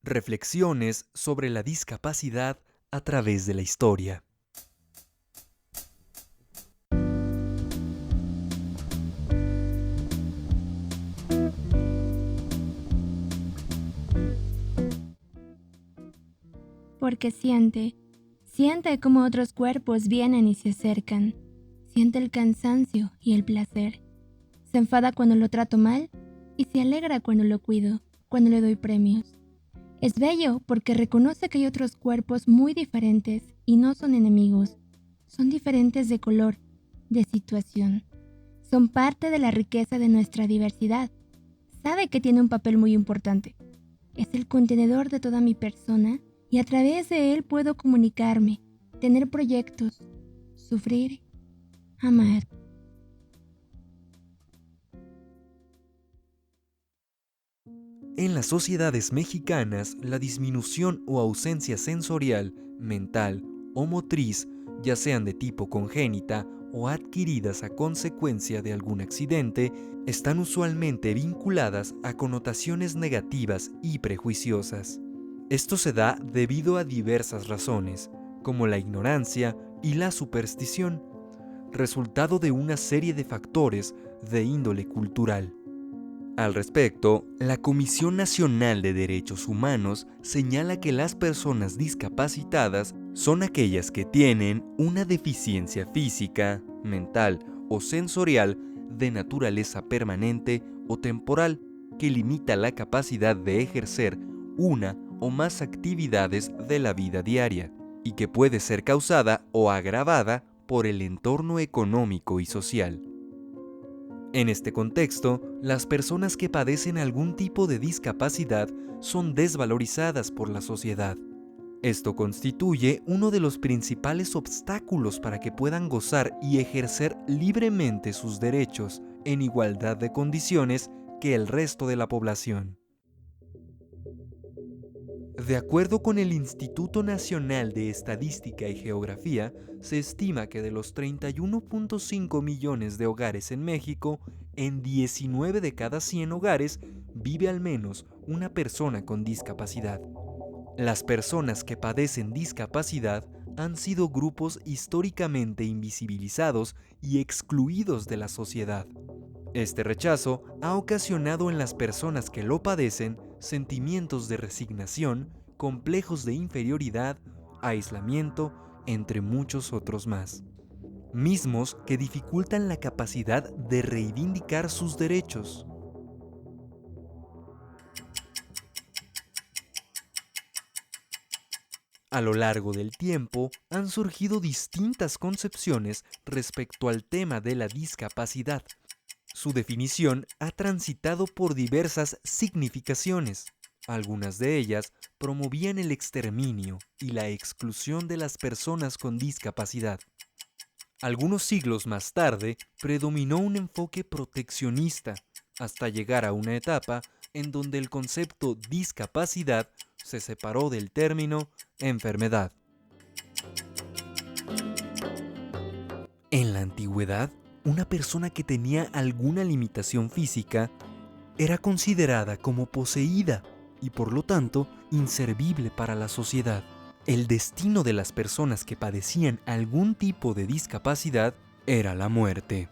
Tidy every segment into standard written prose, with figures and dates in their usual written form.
Reflexiones sobre la discapacidad a través de la historia. Porque siente cómo otros cuerpos vienen y se acercan. Siente el cansancio y el placer. Se enfada cuando lo trato mal y se alegra cuando lo cuido, cuando le doy premios. Es bello porque reconoce que hay otros cuerpos muy diferentes y no son enemigos. Son diferentes de color, de situación. Son parte de la riqueza de nuestra diversidad. Sabe que tiene un papel muy importante. Es el contenedor de toda mi persona y a través de él puedo comunicarme, tener proyectos, sufrir, amar. En las sociedades mexicanas, la disminución o ausencia sensorial, mental o motriz, ya sean de tipo congénita o adquiridas a consecuencia de algún accidente, están usualmente vinculadas a connotaciones negativas y prejuiciosas. Esto se da debido a diversas razones, como la ignorancia y la superstición, resultado de una serie de factores de índole cultural. Al respecto, la Comisión Nacional de Derechos Humanos señala que las personas discapacitadas son aquellas que tienen una deficiencia física, mental o sensorial de naturaleza permanente o temporal que limita la capacidad de ejercer una o más actividades de la vida diaria y que puede ser causada o agravada por el entorno económico y social. En este contexto, las personas que padecen algún tipo de discapacidad son desvalorizadas por la sociedad. Esto constituye uno de los principales obstáculos para que puedan gozar y ejercer libremente sus derechos en igualdad de condiciones que el resto de la población. De acuerdo con el Instituto Nacional de Estadística y Geografía, se estima que de los 31.5 millones de hogares en México, en 19 de cada 100 hogares vive al menos una persona con discapacidad. Las personas que padecen discapacidad han sido grupos históricamente invisibilizados y excluidos de la sociedad. Este rechazo ha ocasionado en las personas que lo padecen sentimientos de resignación, complejos de inferioridad, aislamiento, entre muchos otros más, mismos que dificultan la capacidad de reivindicar sus derechos. A lo largo del tiempo han surgido distintas concepciones respecto al tema de la discapacidad. Su definición ha transitado por diversas significaciones. Algunas de ellas promovían el exterminio y la exclusión de las personas con discapacidad. Algunos siglos más tarde, predominó un enfoque proteccionista, hasta llegar a una etapa en donde el concepto discapacidad se separó del término enfermedad. En la antigüedad, una persona que tenía alguna limitación física era considerada como poseída y por lo tanto inservible para la sociedad. El destino de las personas que padecían algún tipo de discapacidad era la muerte.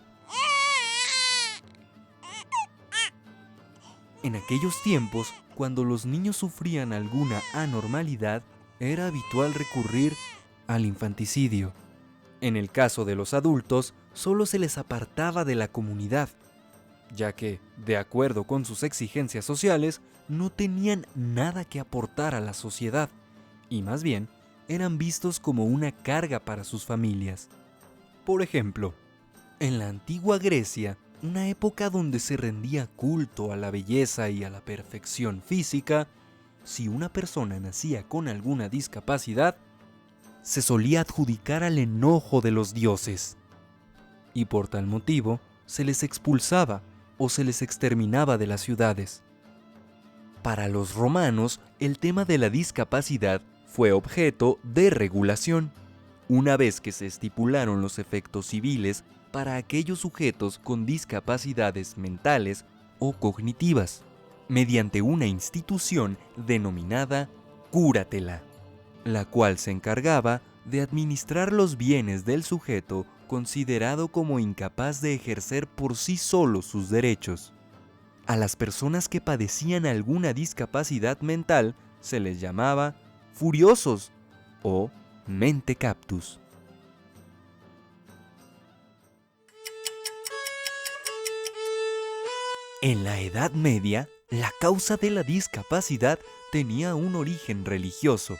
En aquellos tiempos, cuando los niños sufrían alguna anormalidad, era habitual recurrir al infanticidio. En el caso de los adultos, solo se les apartaba de la comunidad, ya que, de acuerdo con sus exigencias sociales, no tenían nada que aportar a la sociedad, y más bien, eran vistos como una carga para sus familias. Por ejemplo, en la antigua Grecia, una época donde se rendía culto a la belleza y a la perfección física, si una persona nacía con alguna discapacidad, se solía adjudicar al enojo de los dioses, y por tal motivo se les expulsaba o se les exterminaba de las ciudades. Para los romanos, el tema de la discapacidad fue objeto de regulación, una vez que se estipularon los efectos civiles para aquellos sujetos con discapacidades mentales o cognitivas. mediante una institución denominada Cúratela, la cual se encargaba de administrar los bienes del sujeto considerado como incapaz de ejercer por sí solo sus derechos. A las personas que padecían alguna discapacidad mental se les llamaba furiosos o mentecaptus. En la Edad Media, la causa de la discapacidad tenía un origen religioso.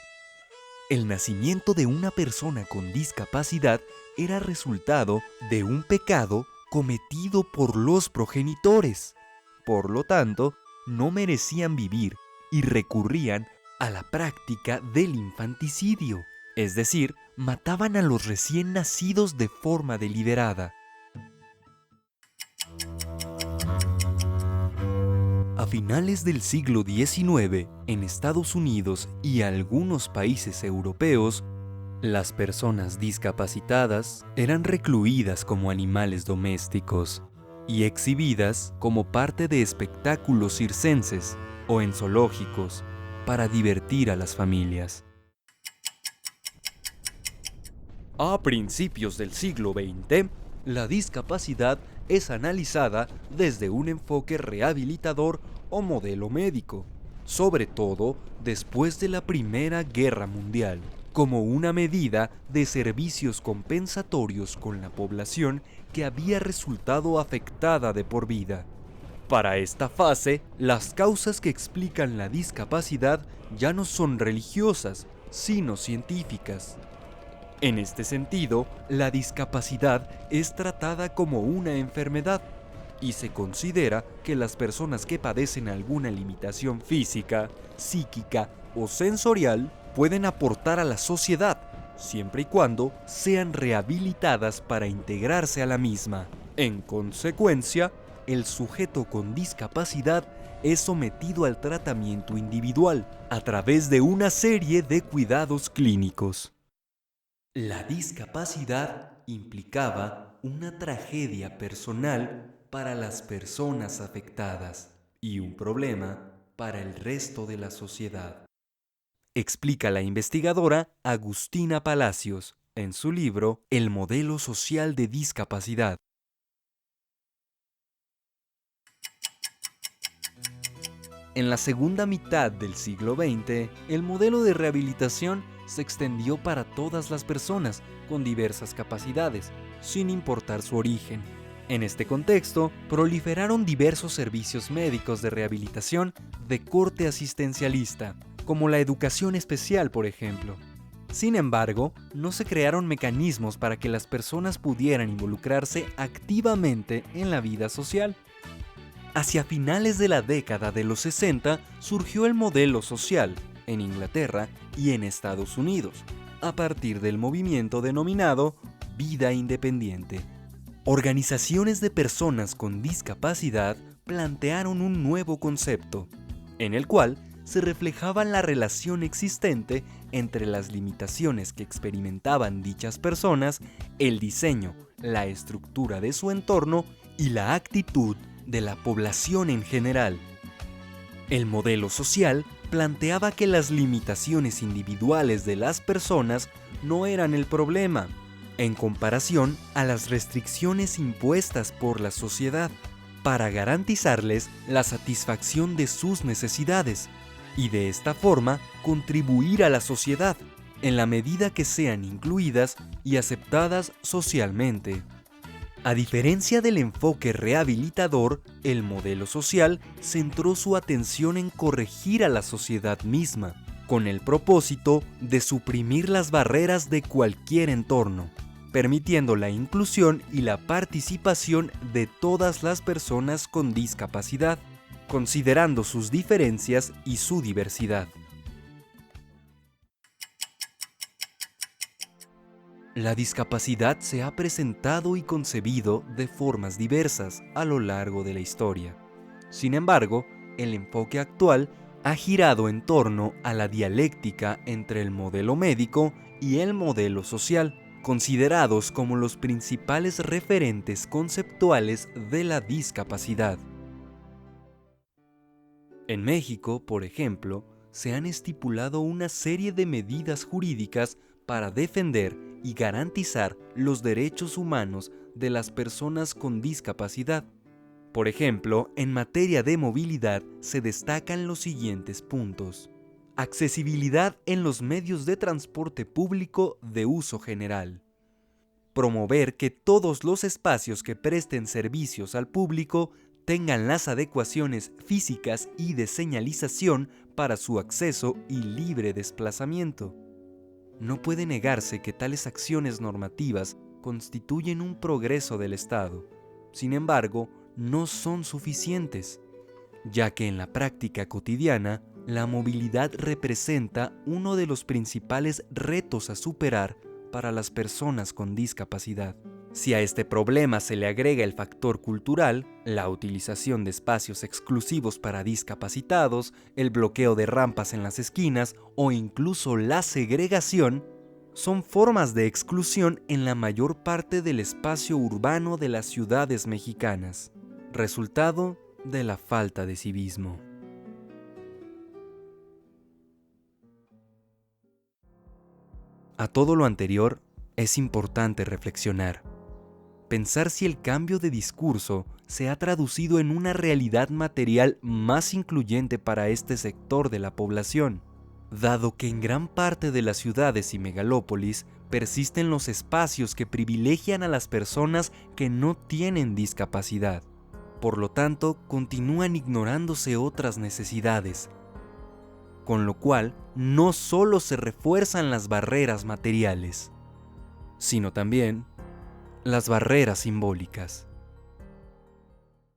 El nacimiento de una persona con discapacidad era resultado de un pecado cometido por los progenitores. Por lo tanto, no merecían vivir y recurrían a la práctica del infanticidio, es decir, mataban a los recién nacidos de forma deliberada. A finales del siglo XIX, en Estados Unidos y algunos países europeos, las personas discapacitadas eran recluidas como animales domésticos y exhibidas como parte de espectáculos circenses o en zoológicos para divertir a las familias. A principios del siglo XX, la discapacidad es analizada desde un enfoque rehabilitador o modelo médico, sobre todo después de la Primera Guerra Mundial, como una medida de servicios compensatorios con la población que había resultado afectada de por vida. Para esta fase, las causas que explican la discapacidad ya no son religiosas, sino científicas. En este sentido, la discapacidad es tratada como una enfermedad y se considera que las personas que padecen alguna limitación física, psíquica o sensorial pueden aportar a la sociedad, siempre y cuando sean rehabilitadas para integrarse a la misma. En consecuencia, el sujeto con discapacidad es sometido al tratamiento individual a través de una serie de cuidados clínicos. La discapacidad implicaba una tragedia personal para las personas afectadas y un problema para el resto de la sociedad, explica la investigadora Agustina Palacios en su libro El modelo social de discapacidad. En la segunda mitad del siglo XX, el modelo de rehabilitación se extendió para todas las personas con diversas capacidades, sin importar su origen. En este contexto, proliferaron diversos servicios médicos de rehabilitación de corte asistencialista, como la educación especial, por ejemplo. Sin embargo, no se crearon mecanismos para que las personas pudieran involucrarse activamente en la vida social. Hacia finales de la década de los 60 surgió el modelo social en Inglaterra y en Estados Unidos, a partir del movimiento denominado Vida Independiente. Organizaciones de personas con discapacidad plantearon un nuevo concepto, en el cual se reflejaba la relación existente entre las limitaciones que experimentaban dichas personas, el diseño, la estructura de su entorno y la actitud de la población en general. El modelo social planteaba que las limitaciones individuales de las personas no eran el problema, en comparación a las restricciones impuestas por la sociedad, para garantizarles la satisfacción de sus necesidades, y de esta forma contribuir a la sociedad, en la medida que sean incluidas y aceptadas socialmente. A diferencia del enfoque rehabilitador, el modelo social centró su atención en corregir a la sociedad misma, con el propósito de suprimir las barreras de cualquier entorno, permitiendo la inclusión y la participación de todas las personas con discapacidad, considerando sus diferencias y su diversidad. La discapacidad se ha presentado y concebido de formas diversas a lo largo de la historia. Sin embargo, el enfoque actual ha girado en torno a la dialéctica entre el modelo médico y el modelo social, considerados como los principales referentes conceptuales de la discapacidad. En México, por ejemplo, se han estipulado una serie de medidas jurídicas para defender y garantizar los derechos humanos de las personas con discapacidad. Por ejemplo, en materia de movilidad se destacan los siguientes puntos. Accesibilidad en los medios de transporte público de uso general. Promover que todos los espacios que presten servicios al público tengan las adecuaciones físicas y de señalización para su acceso y libre desplazamiento. No puede negarse que tales acciones normativas constituyen un progreso del Estado. Sin embargo, no son suficientes, ya que en la práctica cotidiana, la movilidad representa uno de los principales retos a superar para las personas con discapacidad. Si a este problema se le agrega el factor cultural, la utilización de espacios exclusivos para discapacitados, el bloqueo de rampas en las esquinas o incluso la segregación, son formas de exclusión en la mayor parte del espacio urbano de las ciudades mexicanas, resultado de la falta de civismo. A todo lo anterior, es importante reflexionar. Pensar si el cambio de discurso se ha traducido en una realidad material más incluyente para este sector de la población, dado que en gran parte de las ciudades y megalópolis persisten los espacios que privilegian a las personas que no tienen discapacidad. Por lo tanto, continúan ignorándose otras necesidades, con lo cual no solo se refuerzan las barreras materiales, sino también las barreras simbólicas.